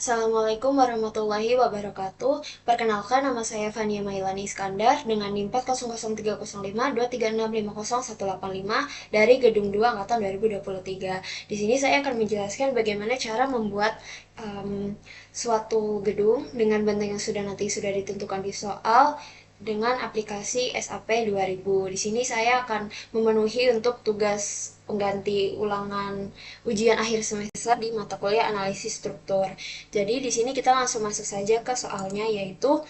Assalamualaikum warahmatullahi wabarakatuh. Perkenalkan, nama saya Fania Mailani Iskandar dengan NIM 4003052365018 dari Gedung 2 Angkatan 2023. Di sini saya akan menjelaskan bagaimana cara membuat suatu gedung dengan benteng yang sudah ditentukan di soal dengan aplikasi SAP 2000. Di sini saya akan memenuhi untuk tugas pengganti ulangan ujian akhir semester di mata kuliah analisis struktur. Jadi di sini kita langsung masuk saja ke soalnya, yaitu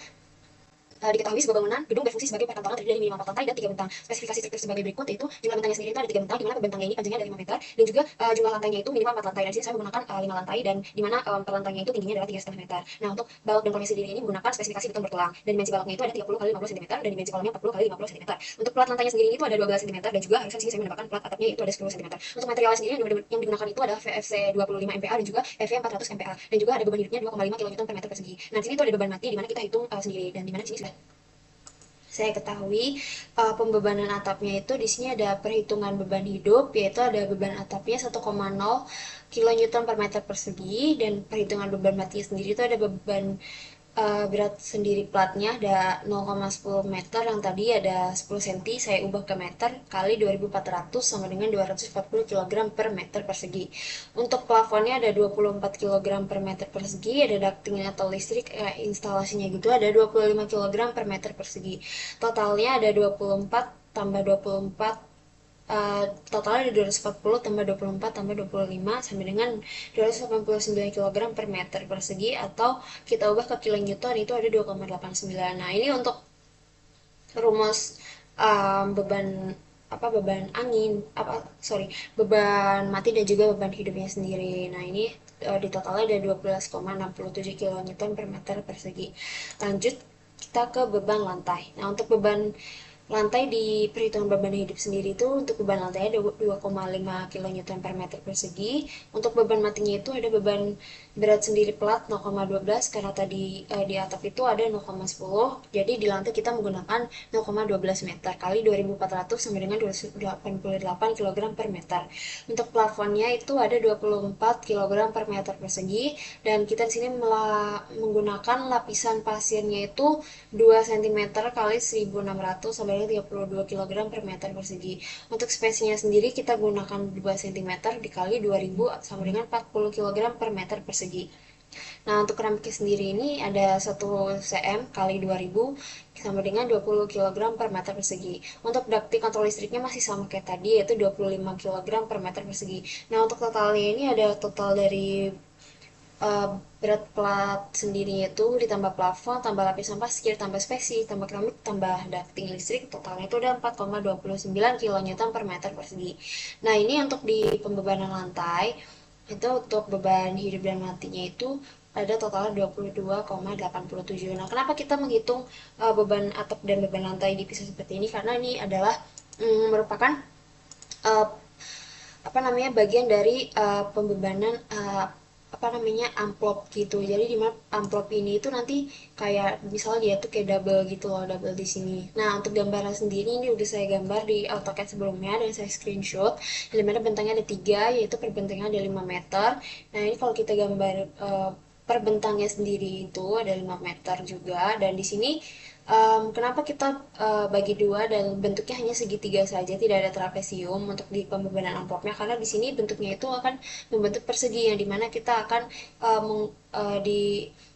diketahui sebuah bangunan gedung berfungsi sebagai perkantoran terdiri dari minimal 4 lantai dan 3 bentang. Spesifikasi struktur sebagai berikut, yaitu jumlah bentangnya sendiri itu ada 3 bentang, di mana per bentangnya ini panjangnya ada 5 meter, dan juga jumlah lantainya itu minimal 4 lantai. Dan di sini saya menggunakan 5 lantai, dan di mana per lantainya itu tingginya adalah 3,5 meter. Nah, untuk balok dan kolomnya sendiri ini menggunakan spesifikasi beton bertulang, dan dimensi baloknya itu ada 30 kali 50 cm, dan dimensi kolomnya 40 kali 50 cm. Untuk plat lantainya sendiri itu ada 12 cm, dan juga harusnya di sini saya menambahkan plat atapnya itu ada 10 cm. Untuk materialnya sendiri yang digunakan itu adalah VFC 25 MPa dan juga FV 400 MPa, dan juga ada beban hidupnya 2,5 kN per meter persegi. Nah, di sini itu ada beban mati di mana kita hitung sendiri, dan di mana di sini sudah saya ketahui pembebanan atapnya itu di sini ada perhitungan beban hidup, yaitu ada beban atapnya 1,0 kilonewton per meter persegi, dan perhitungan beban matinya sendiri itu ada beban berat sendiri platnya ada 0,10 meter, yang tadi ada 10 cm saya ubah ke meter kali 2400 sama dengan 240 kg per meter persegi. Untuk plafonnya ada 24 kg per meter persegi, ada ducting atau listrik instalasinya gitu ada 25 kg per meter persegi. Totalnya ada 24 tambah 24, totalnya ada 240 tambah 24 tambah 25 sama dengan 289 kg per meter persegi, atau kita ubah ke kilonewton itu ada 2,89. Nah, ini untuk rumus beban beban angin beban mati dan juga beban hidupnya sendiri. Nah, ini di totalnya ada 12,67 kilonewton per meter persegi. Lanjut kita ke beban lantai. Nah, untuk beban lantai di perhitungan beban hidup sendiri itu untuk beban lantai ada 2,5 kN per meter persegi. Untuk beban matinya itu ada beban berat sendiri plat 0,12, karena tadi di atap itu ada 0,10. Jadi di lantai kita menggunakan 0,12 meter kali 2400 sama dengan 288 kg per meter. Untuk plafonnya itu ada 24 kg per meter persegi, dan kita di sini menggunakan lapisan pasirnya itu 2 cm kali 1600 sampai dengan 32 kg per meter persegi. Untuk spesinya sendiri kita gunakan 2 cm dikali 2000 sama dengan 40 kg per meter persegi. Nah, untuk keramiknya sendiri ini ada 1 cm kali 2000 sama dengan 20 kg per meter persegi. Untuk ducting kontrol listriknya masih sama kayak tadi, yaitu 25 kg per meter persegi. Nah, untuk totalnya ini ada total dari berat plat sendiri itu ditambah plafon, tambah lapisan pasir, tambah spesi, tambah keramik, tambah ducting listrik, totalnya itu udah 4,29 kN per meter persegi. Nah, ini untuk di pembebanan lantai, itu untuk beban hidup dan matinya itu ada totalnya 22,87. Nah, kenapa kita menghitung beban atap dan beban lantai dipisah seperti ini? Karena ini adalah merupakan uh, bagian dari pembebanan amplop gitu. Jadi di mana amplop ini itu nanti kayak misalnya dia tuh kayak double gitu loh, double di sini. Nah, untuk gambaran sendiri ini udah saya gambar di AutoCAD sebelumnya dan saya screenshot. Di mana bentangnya ada 3, yaitu per bentangnya ada 5 meter. Nah, ini kalau kita gambar per bentangnya sendiri itu ada 5 meter juga, dan di sini kenapa kita bagi dua dan bentuknya hanya segitiga saja, tidak ada trapesium untuk di pembebanan amplopnya, karena di sini bentuknya itu akan membentuk persegi, yang dimana kita akan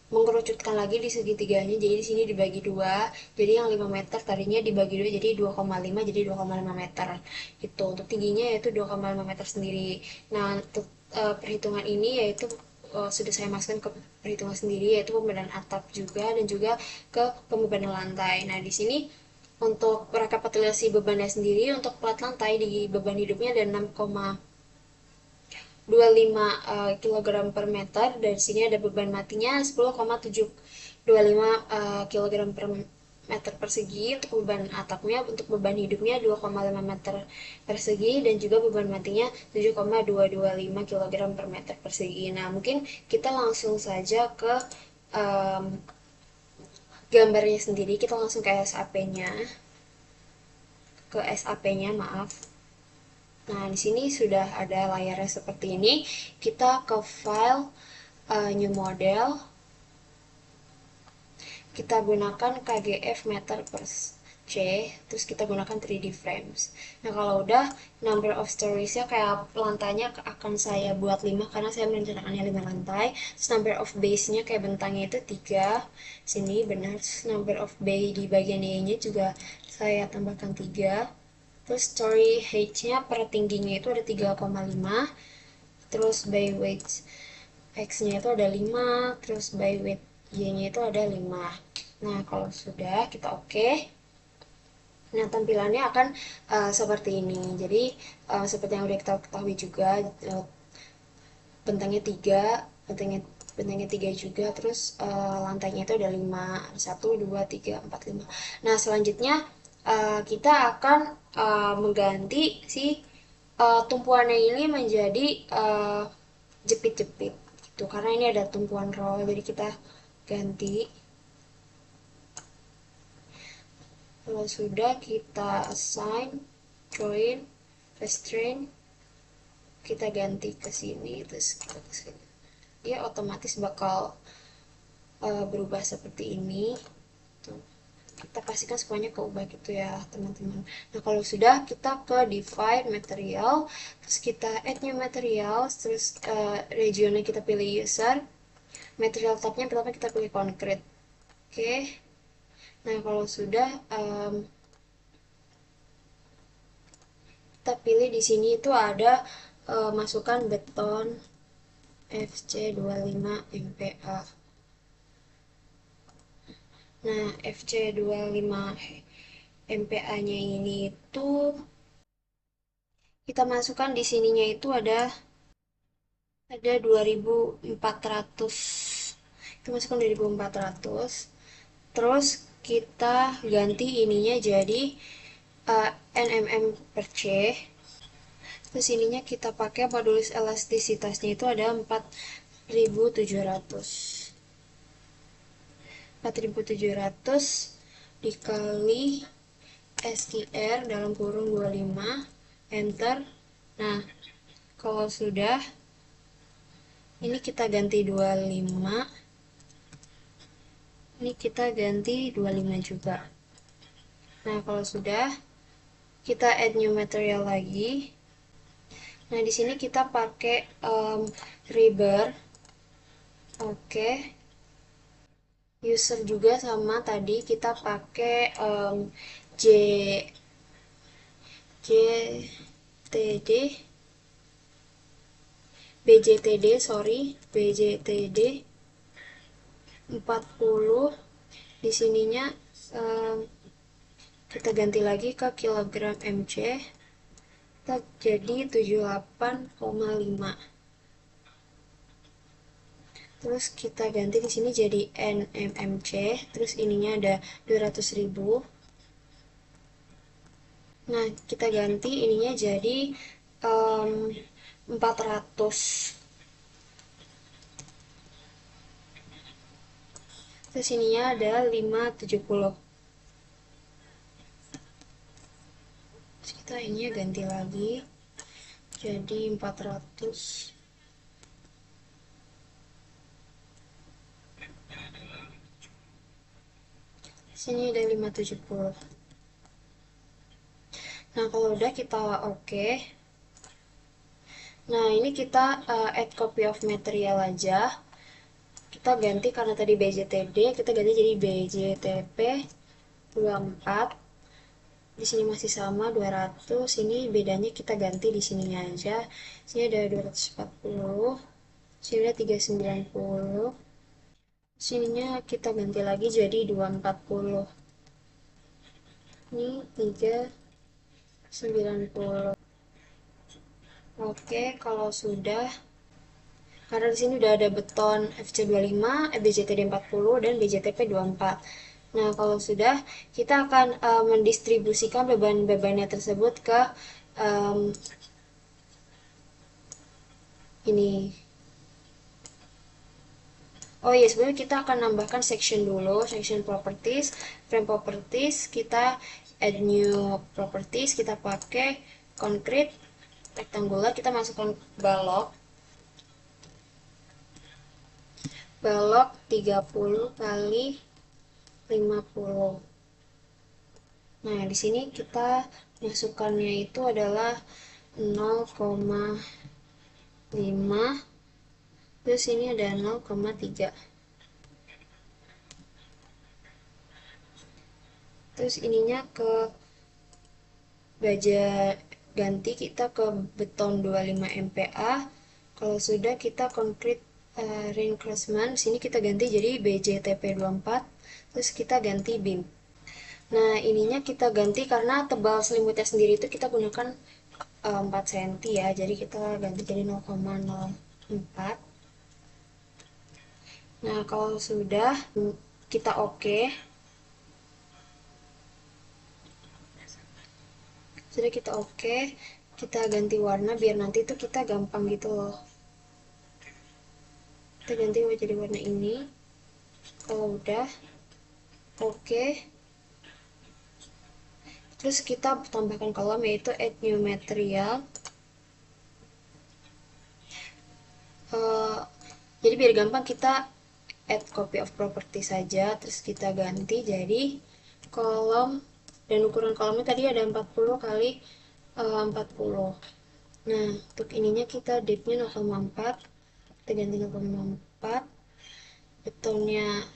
mengerucutkan lagi di segitiganya. Jadi di sini dibagi dua, jadi yang 5 meter tadinya dibagi dua jadi 2,5, jadi 2,5 meter gitu. Untuk tingginya yaitu 2,5 meter sendiri. Nah, untuk perhitungan ini yaitu sudah saya masukkan ke perhitungan sendiri, yaitu pembebanan atap juga dan juga ke pembebanan lantai. Nah, di sini untuk rekapitulasi bebannya sendiri, untuk plat lantai di beban hidupnya ada 6,25 kg per meter, dan di sini ada beban matinya 10,725 kg per meter persegi. Untuk beban atapnya, untuk beban hidupnya 2,5 meter persegi, dan juga beban matinya 7,225 kg per meter persegi. Nah, mungkin kita langsung saja ke um, gambarnya sendiri. Kita langsung ke SAP-nya, maaf. Nah, di sini sudah ada layarnya seperti ini. Kita ke file, new model, kita gunakan KGF meter per C, terus kita gunakan 3D frames. Nah kalau udah, number of storiesnya kayak lantainya akan saya buat 5 karena saya merencanakannya 5 lantai. Terus number of base-nya kayak bentangnya itu 3, sini benar. Terus number of bay di bagian Y-nya juga saya tambahkan 3. Terus story height-nya per tingginya itu ada 3,5. Terus by weight X-nya itu ada 5, terus by weight Y-nya itu ada 5. Nah, kalau sudah kita oke. Nah, tampilannya akan seperti ini. Jadi, seperti yang udah kita ketahui juga, bentangnya 3, bentangnya 3 juga, terus lantainya itu ada 5, 1, 2, 3, 4, 5. Nah, selanjutnya kita akan mengganti si tumpuannya ini menjadi jepit-jepit gitu, karena ini ada tumpuan roll, jadi kita ganti. Kalau sudah, kita assign, join, restrain, kita ganti ke sini, terus kita ke sini. Dia otomatis bakal berubah seperti ini. Tuh. Kita pastikan semuanya keubah gitu ya teman-teman. Nah kalau sudah, kita ke define material, terus kita add new material, terus regionnya kita pilih user, material type-nya pertama kita pilih concrete. Oke. Nah kalau sudah, kita pilih di sini itu ada masukkan beton FC25 MPa. Nah, FC25 MPa-nya ini itu kita masukkan di sininya itu ada 2400. Kita masukkan 2400. Terus kita ganti ininya jadi nmm per C. Terus ininya kita pakai modulus elastisitasnya itu ada 4700. 4700 dikali STR dalam kurung 25, enter. Nah, kalau sudah, ini kita ganti 25, ini kita ganti 25 juga. Nah, kalau sudah, kita add new material lagi. Nah, di sini kita pakai rebar. Oke. User juga sama tadi kita pakai JTD BJTD, sorry, BJTD 40. Di sininya kita ganti lagi ke kilogram MC, kita jadi 78,5. Terus kita ganti di sini jadi nmmc, terus ininya ada 200.000. Nah, kita ganti ininya jadi 400. Terus ininya ada 570. Terus kita ininya ganti lagi jadi 400. Sini ada 570. Nah, kalau udah kita oke. Nah, ini kita add copy of material aja. Kita ganti karena tadi BJTD, kita ganti jadi BJTP 24. Di sini masih sama 200. Ini bedanya kita ganti di sininya aja. Sini ada 240. Sini ada 390. Sininya kita ganti lagi jadi 240. Ini 390. Oke, kalau sudah, karena di sini udah ada beton FC25, BJTD 40 dan BJTP 24. Nah, kalau sudah, kita akan mendistribusikan beban-bebannya tersebut ke ini. Oh iya, sebenarnya kita akan nambahkan section dulu, section properties, frame properties, kita add new properties, kita pakai concrete rectangular, kita masukkan balok. balok 30 kali 50. Nah, di sini kita masukkannya itu adalah 0,5, terus ini ada 0,3. Terus ininya ke baja ganti kita ke beton 25 MPa. Kalau sudah kita konkret reinforcement, sini kita ganti jadi BJTP 24, terus kita ganti beam. Nah, ininya kita ganti karena tebal selimutnya sendiri itu kita gunakan 4 cm ya, jadi kita ganti jadi 0,04. Nah, kalau sudah kita oke. Sudah kita oke, kita ganti warna biar nanti tuh kita gampang gitu loh. Kita ganti jadi warna ini. Kalau udah oke, terus kita tambahkan kolom yaitu add new material. Jadi biar gampang kita add copy of property saja, terus kita ganti jadi kolom, dan ukuran kolomnya tadi ada 40 kali 40. Nah, untuk ininya kita depth-nya 0,4, kita ganti 0,4, betonnya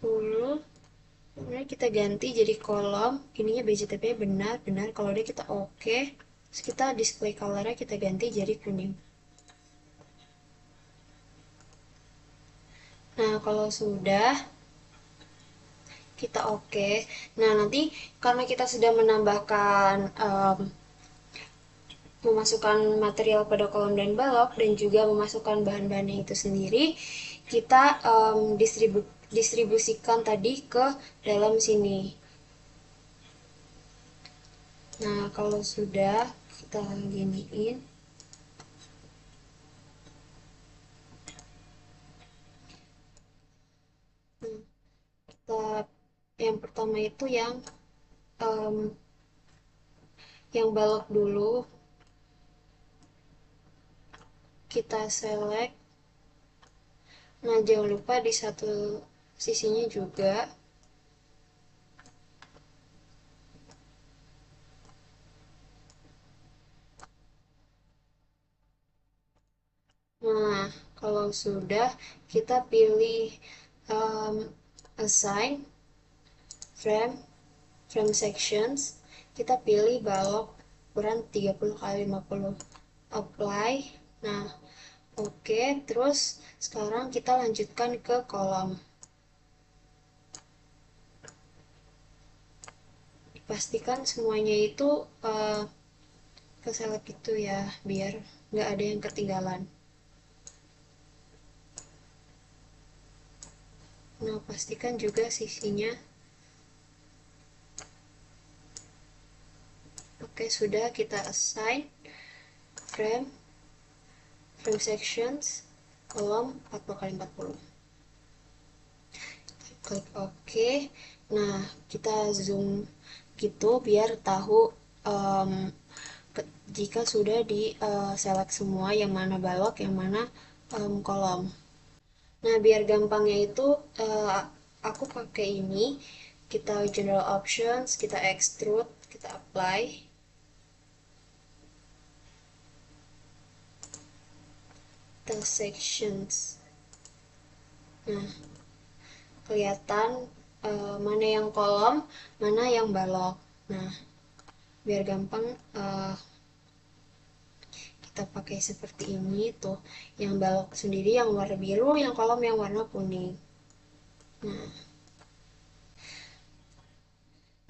10. Kemudian kita ganti jadi kolom, ininya BJTP benar, kalau udah kita oke. Terus kita display colornya kita ganti jadi kuning. Nah, kalau sudah kita oke. Nah, nanti karena kita sudah menambahkan memasukkan material pada kolom dan balok dan juga memasukkan bahan-bahannya itu sendiri, kita distribusikan tadi ke dalam sini. Nah, kalau sudah kita giniin. Kita yang pertama itu yang balok dulu. Kita select. Nah, jangan lupa di satu sisinya juga. Nah, kalau sudah, kita pilih assign frame sections. Kita pilih balok ukuran 30 kali 50. Apply. Nah, oke. Terus sekarang kita lanjutkan ke kolom. Pastikan semuanya itu ke select itu ya, biar nggak ada yang ketinggalan. Nah, pastikan juga sisinya. Oke, sudah kita assign frame sections kolom 40 kali 40. Klik oke. Nah, kita zoom gitu biar tahu jika sudah di select semua, yang mana balok, yang mana kolom. Nah, biar gampangnya itu aku pakai ini. Kita general options, kita extrude, kita apply. The sections. Nah, kelihatan mana yang kolom, mana yang balok. Nah, biar gampang kita pakai seperti ini tuh. Yang balok sendiri yang warna biru, yang kolom yang warna kuning.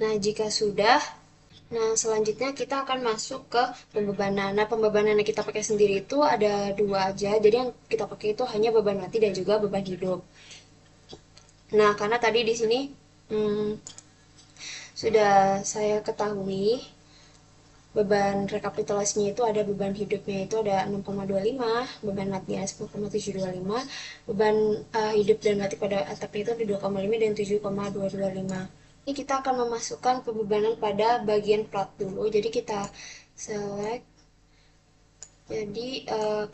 Nah, jika sudah, nah selanjutnya kita akan masuk ke pembebanan. Nah, pembebanan yang kita pakai sendiri itu ada dua aja. Jadi yang kita pakai itu hanya beban mati dan juga beban hidup. Nah, karena tadi di sini sudah saya ketahui beban rekapitulasinya itu ada beban hidupnya itu ada 6,25, beban matinya 10,725, beban hidup dan mati pada atapnya itu ada 2,5 dan 7,225. Ini kita akan memasukkan pembebanan pada bagian plat dulu. Jadi kita select Jadi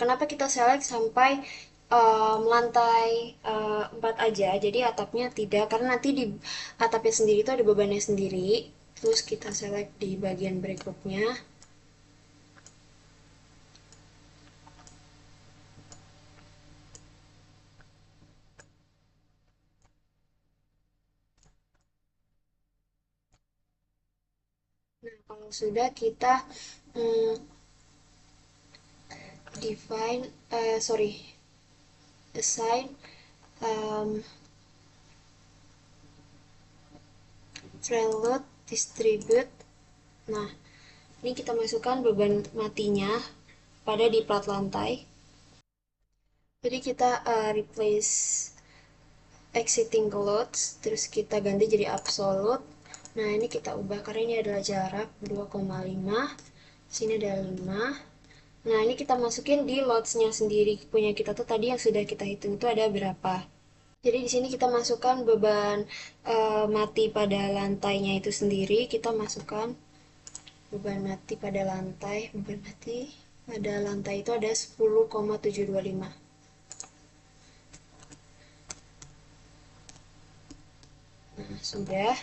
kenapa kita select sampai lantai 4 aja, jadi atapnya tidak, karena nanti di atapnya sendiri itu ada bebannya sendiri. Terus kita select di bagian berikutnya. Nah, kalau sudah kita mm, define, sorry, assign um, friend load distribute. Nah, ini kita masukkan beban matinya pada di plat lantai. Jadi kita replace exiting loads, terus kita ganti jadi absolute. Nah, ini kita ubah karena ini adalah jarak 2,5. Sini ada 5. Nah, ini kita masukin di loads-nya sendiri. Punya kita tuh tadi yang sudah kita hitung itu ada berapa. Jadi di sini kita masukkan beban mati pada lantainya itu sendiri. Kita masukkan beban mati pada lantai. Beban mati pada lantai itu ada 10,725. Nah, sudah.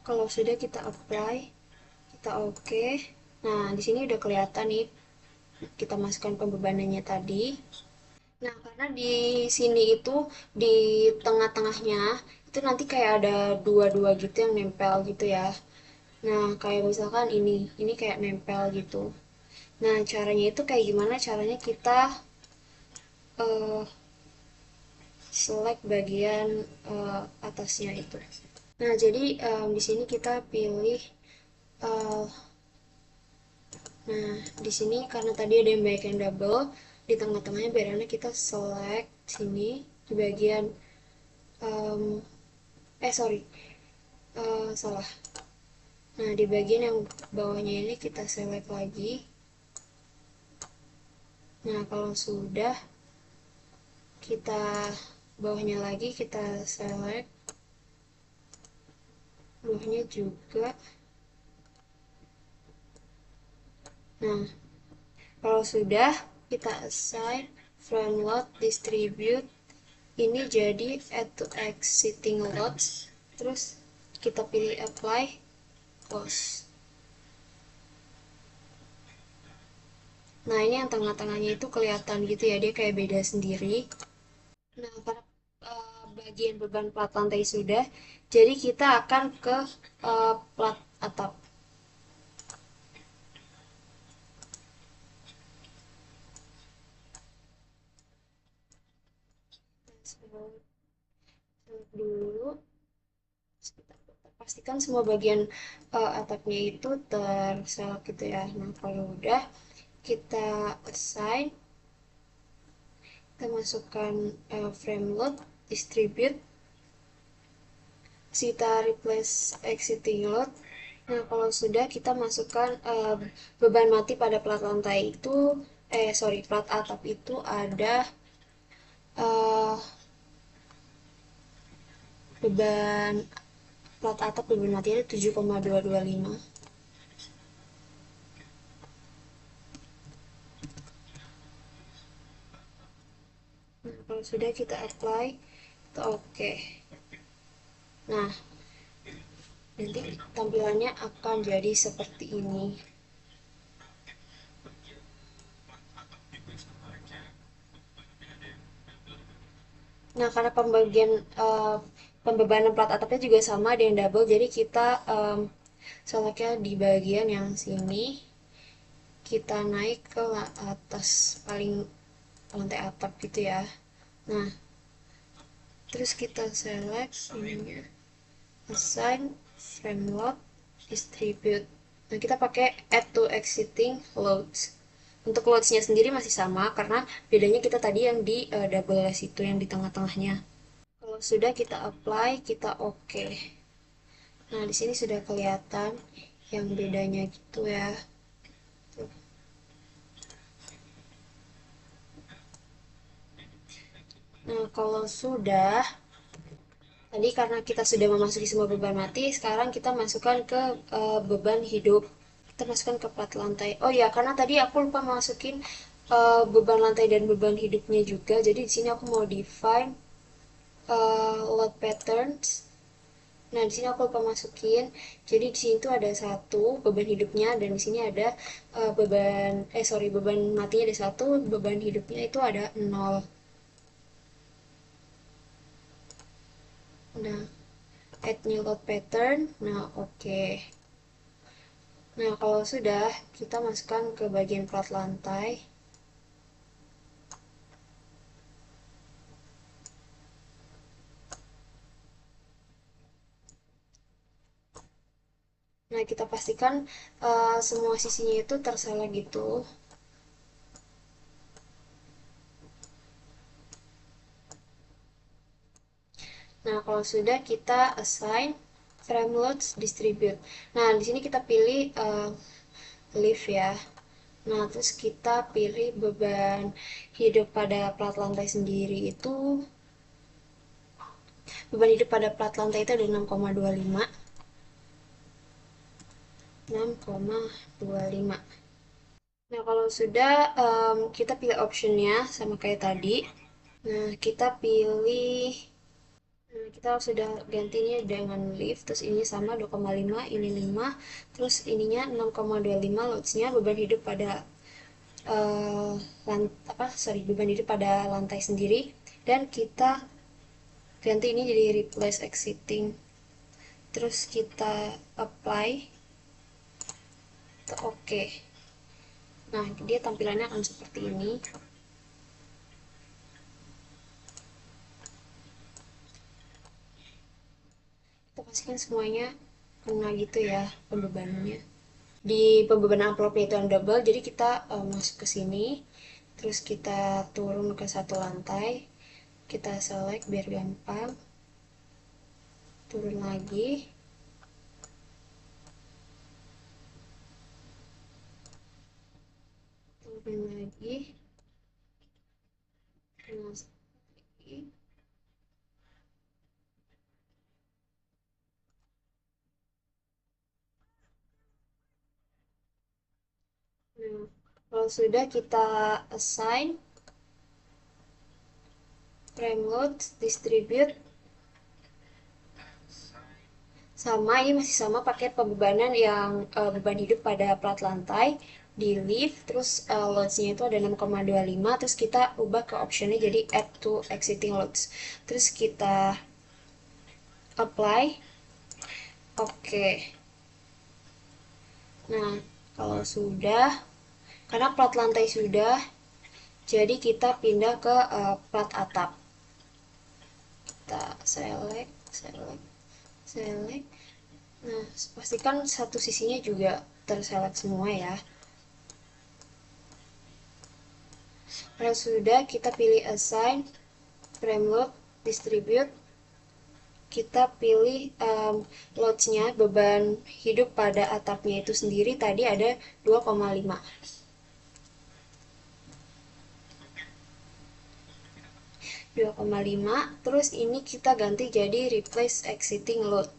Kalau sudah kita apply, kita oke. Nah, di sini udah kelihatan nih kita masukkan pembebanannya tadi. Nah, karena di sini itu di tengah-tengahnya itu nanti kayak ada dua-dua gitu yang nempel gitu ya. Nah, kayak misalkan ini kayak nempel gitu. Nah, caranya itu kayak gimana? Caranya kita uh, select bagian atasnya itu. Nah, jadi di sini kita pilih. uh, Nah, di sini karena tadi ada yang banyak yang double, di tengah-tengahnya biar kita select sini di bagian um, sorry, salah. Nah, di bagian yang bawahnya ini kita select lagi. Nah, kalau sudah kita bawahnya lagi kita select, bawahnya juga. Nah, kalau sudah kita assign front load distribute, ini jadi add to exiting loads, terus kita pilih apply, close. Nah, ini yang tengah-tengahnya itu kelihatan gitu ya, dia kayak beda sendiri. Nah, para bagian beban plat lantai sudah, jadi kita akan ke plat atap. Select dulu, pastikan semua bagian atapnya itu terselect gitu ya. Nah, kalau udah kita assign, kita masukkan frame load distribute, kita replace exiting load. Nah, kalau sudah kita masukkan beban mati pada plat lantai itu, sorry, plat atap itu ada uh, beban plat atap beban mati ada 7,225. Nah, kalau sudah kita apply, kita oke. Nah, nanti tampilannya akan jadi seperti ini. Nah, karena pembebanan plat atapnya juga sama, ada yang double, jadi kita selectnya di bagian yang sini, kita naik ke atas paling lantai atap gitu ya. Nah, terus kita select ininya, assign frame load distribute. Nah, kita pakai add to exiting loads. Untuk loadsnya sendiri masih sama karena bedanya kita tadi yang di double lash itu yang di tengah-tengahnya. Kalau sudah kita apply, kita oke. Nah, di sini sudah kelihatan yang bedanya gitu ya. Tuh. Nah, kalau sudah, tadi karena kita sudah memasuki semua beban mati, sekarang kita masukkan ke beban hidup. kita masukkan ke plat lantai. Oh ya, karena tadi aku lupa masukin beban lantai dan beban hidupnya juga. Jadi di sini aku mau define load patterns. Nah, di sini aku lupa masukin. Jadi di sini tuh ada satu beban hidupnya dan di sini ada beban matinya ada satu, beban hidupnya itu ada 0. Nah, add new load pattern. Nah, oke. Nah, kalau sudah, kita masukkan ke bagian plat lantai. Nah, kita pastikan semua sisinya itu tersela gitu. Nah, kalau sudah kita assign frame loads distribute. Nah, di sini kita pilih lift ya. Nah, terus kita pilih beban hidup pada plat lantai sendiri itu, beban hidup pada plat lantai itu ada 6,25. 6,25. Nah, kalau sudah kita pilih optionnya sama kayak tadi. Nah, kita pilih. Nah, kita sudah gantinya dengan lift, terus ini sama 2,5, ini 5, terus ininya 6,25 loads-nya beban hidup pada beban hidup pada lantai sendiri, dan kita ganti ini jadi replace exiting, terus kita apply, oke. Nah, dia tampilannya akan seperti ini. Kita pastikan semuanya kena gitu ya pembebanannya. Di pembebanan amplopnya itu yang double, jadi kita masuk ke sini, terus kita turun ke satu lantai, kita select biar gampang, turun lagi, turun lagi, turun lagi. Nah, kalau sudah kita assign frame load distribute, sama ini masih sama pakai pembebanan yang beban hidup pada plat lantai di lift, terus loads-nya itu ada 6,25, terus kita ubah ke optionnya jadi add to exiting loads, terus kita apply, oke. Nah, kalau sudah, karena plat lantai sudah, jadi kita pindah ke plat atap. Kita select, select, select. Nah, pastikan satu sisinya juga terselect semua ya. Kalau sudah, kita pilih assign frame load distribute, kita pilih loads-nya, beban hidup pada atapnya itu sendiri tadi ada 2,5. 2,5, terus ini kita ganti jadi replace exiting load.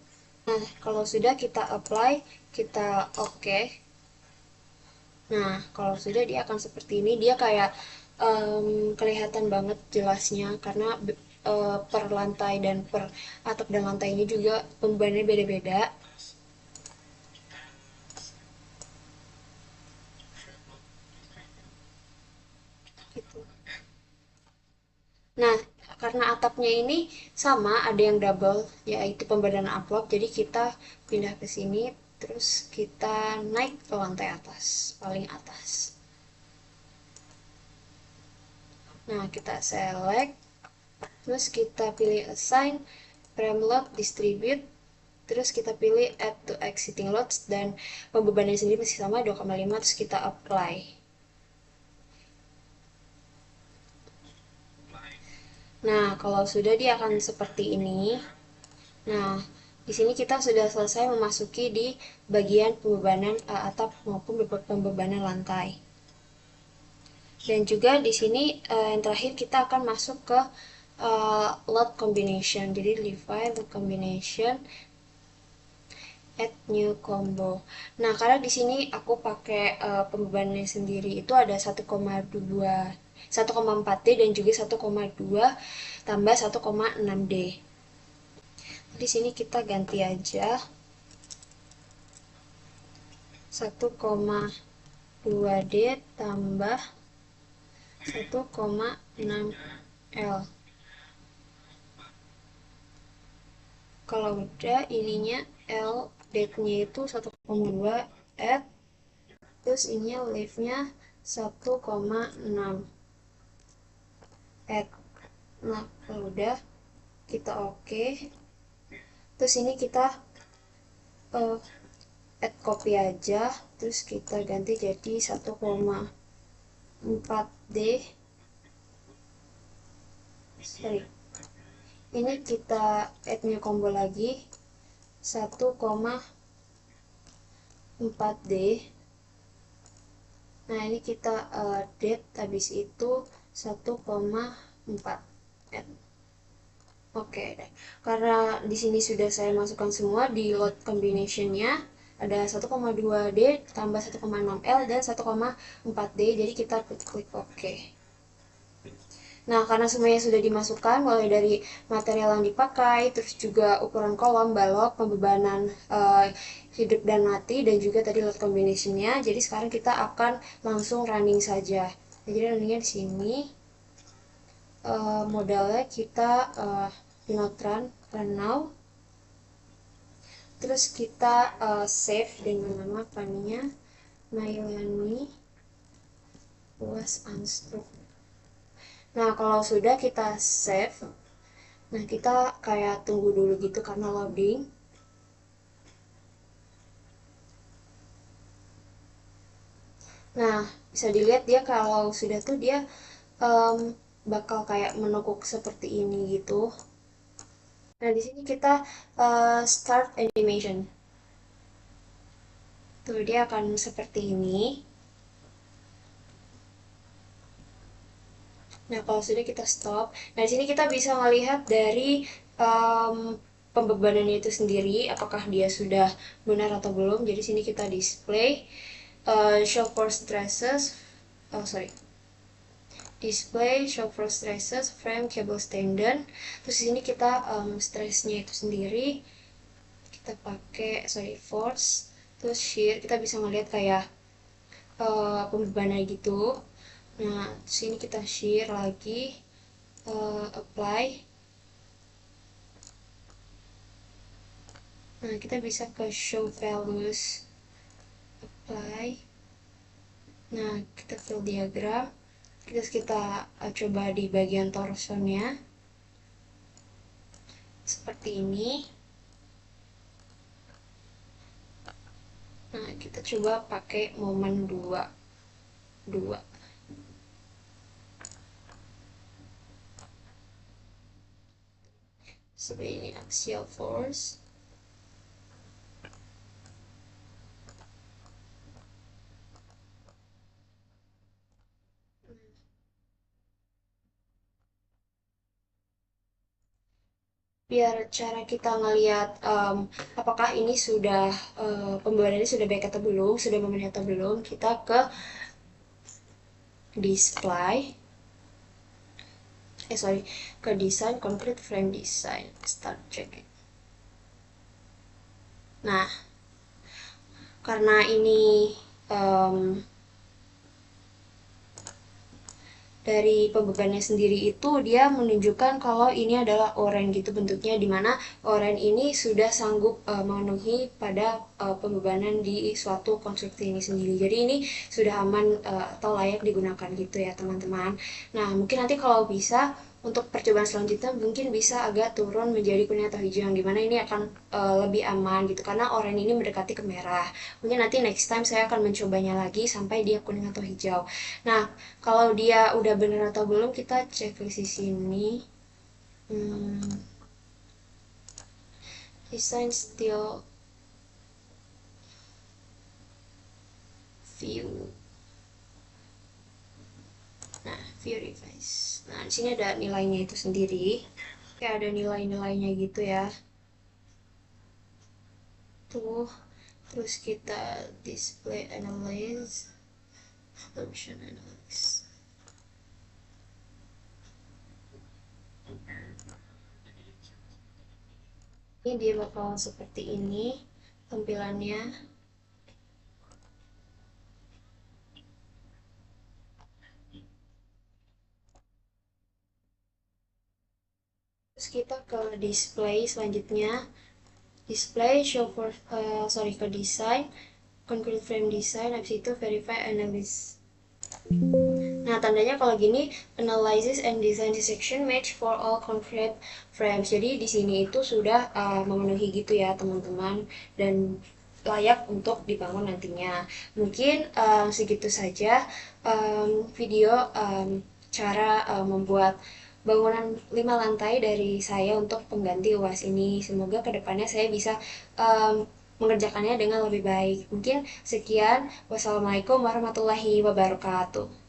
Nah, kalau sudah kita apply, kita oke. Nah, kalau sudah dia akan seperti ini, dia kayak kelihatan banget jelasnya karena per lantai dan per atap dan lantai ini juga pembebanannya beda-beda. Gitu. Nah, karena atapnya ini sama, ada yang double, yaitu pembebanan upload, jadi kita pindah ke sini, terus kita naik ke lantai atas, paling atas. Nah, kita select, terus kita pilih assign, frame load, distribute, terus kita pilih add to exiting loads, dan pembebanannya sendiri masih sama 2,5, terus kita apply. Nah, kalau sudah dia akan seperti ini. Nah, di sini kita sudah selesai memasuki di bagian pembebanan atap maupun pembebanan lantai. Dan juga di sini yang terakhir kita akan masuk ke load combination. Jadi define load combination. add new combo. Nah, karena di sini aku pakai pembebanannya sendiri itu ada 1,2 1,4D dan juga 1,2 tambah 1,6D. Di sini kita ganti aja 1,2D tambah 1,6L. Kalau udah ininya L date-nya itu 1,2 add, terus ini leave-nya 1,6 add. Nah, kalau udah kita oke. Terus ini kita uh, add copy aja, terus kita ganti jadi 1,4D. Sorry, ini kita add new combo lagi 1,4D. Nah, ini kita date habis itu 1,4 add. Oke deh. Karena di sini sudah saya masukkan semua di load combination-nya ada 1,2D tambah 1,6L dan 1,4D. Jadi kita klik OK. Nah, karena semuanya sudah dimasukkan, mulai dari material yang dipakai, terus juga ukuran kolom, balok, pembebanan hidup dan mati, dan juga tadi load combination-nya. Jadi sekarang kita akan langsung running saja. Jadi runningnya di sini. Modalnya kita not run now. Terus kita save dengan nama file-nya Nailani was unstruck. Nah, kalau sudah kita save, nah kita kayak tunggu dulu gitu karena loading. Nah, bisa dilihat dia kalau sudah tuh dia bakal kayak menekuk seperti ini gitu. Nah, di sini kita start animation. Tuh, dia akan seperti ini. Nah, kalau sudah kita stop. Nah, di sini kita bisa melihat dari pembebanannya itu sendiri, apakah dia sudah benar atau belum. Jadi sini kita display show for stresses. Oh, sorry. Display show for stresses frame cable tendon. Terus di sini kita stressnya itu sendiri kita pakai force. Terus shear kita bisa melihat kayak pembebanan gitu. Nah, sini kita shear lagi, apply. Nah, kita bisa ke show values, apply. Nah, kita fill diagram. Kita coba di bagian torsonya. Seperti ini. Nah, kita coba pakai momen 2. Seperti ini axial force. Biar cara kita ngelihat apakah ini sudah pembebanannya sudah baik atau belum, sudah memenuhi atau belum, kita ke display, ke design, complete frame design, start checking. Nah, karena ini dari pembebanannya sendiri itu dia menunjukkan kalau ini adalah oren gitu bentuknya, dimana oren ini sudah sanggup memenuhi pada pembebanan di suatu konstruksi ini sendiri. Jadi ini sudah aman atau layak digunakan gitu ya teman-teman. Nah, mungkin nanti kalau bisa untuk percobaan selanjutnya mungkin bisa agak turun menjadi kuning atau hijau, yang dimana ini akan lebih aman gitu karena oranye ini mendekati ke merah. Mungkin nanti next time saya akan mencobanya lagi sampai dia kuning atau hijau. Nah, kalau dia udah benar atau belum kita cek di sini. Design still view. Nah, view revise. Nah, di sini ada nilainya itu sendiri. Kayak ada nilai-nilainya gitu ya. tuh. Terus kita display analyze, function analyze. Ini dia bakal seperti ini tampilannya. Terus kita ke display selanjutnya, display show for ke design, concrete frame design, habis itu verify analysis. Nah, tandanya kalau gini, analysis and design the section match for all concrete frames. Jadi di sini itu sudah memenuhi gitu ya teman-teman, dan layak untuk dibangun nantinya. Mungkin segitu saja video cara membuat bangunan 5 lantai dari saya untuk pengganti UAS ini. Semoga kedepannya saya bisa mengerjakannya dengan lebih baik. Mungkin sekian. Wassalamualaikum warahmatullahi wabarakatuh.